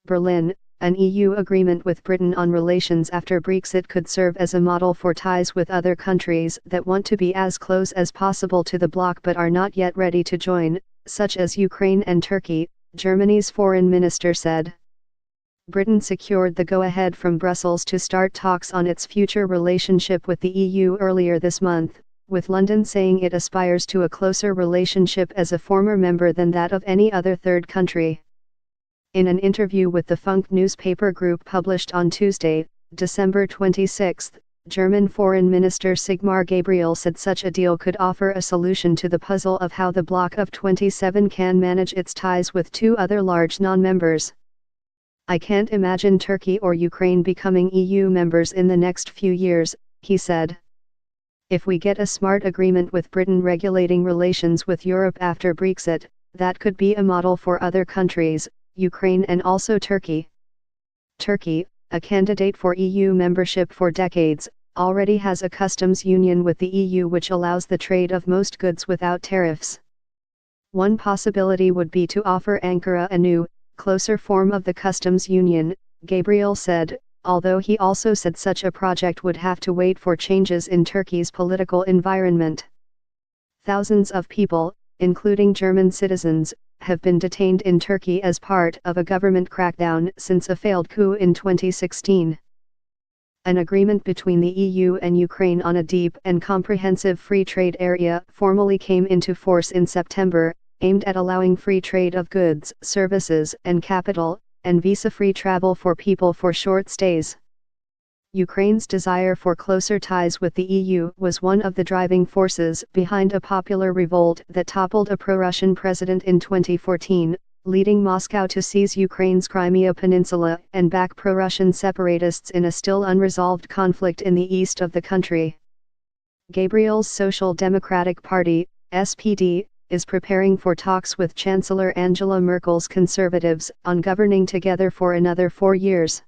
Berlin. An EU agreement with Britain on relations after Brexit could serve as a model for ties with other countries that want to be as close as possible to the bloc but are not yet ready to join, such as Ukraine and Turkey, Germany's foreign minister said. Britain secured the go-ahead from Brussels to start talks on its future relationship with the EU earlier this month, with London saying it aspires to a closer relationship as a former member than that of any other third country. In an interview with the Funk newspaper group published on Tuesday, December 26, German Foreign Minister Sigmar Gabriel said such a deal could offer a solution to the puzzle of how the bloc of 27 can manage its ties with two other large non-members. "I can't imagine Turkey or Ukraine becoming EU members in the next few years," he said. "If we get a smart agreement with Britain regulating relations with Europe after Brexit, that could be a model for other countries, Ukraine and also Turkey." Turkey, a candidate for EU membership for decades, already has a customs union with the EU which allows the trade of most goods without tariffs. One possibility would be to offer Ankara a new, closer form of the customs union, Gabriel said, although he also said such a project would have to wait for changes in Turkey's political environment. Thousands of people, including German citizens, have been detained in Turkey as part of a government crackdown since a failed coup in 2016. An agreement between the EU and Ukraine on a deep and comprehensive free trade area formally came into force in September, aimed at allowing free trade of goods, services and capital, and visa-free travel for people for short stays. Ukraine's desire for closer ties with the EU was one of the driving forces behind a popular revolt that toppled a pro-Russian president in 2014, leading Moscow to seize Ukraine's Crimea Peninsula and back pro-Russian separatists in a still unresolved conflict in the east of the country. Gabriel's Social Democratic Party, SPD, is preparing for talks with Chancellor Angela Merkel's Conservatives on governing together for another 4 years.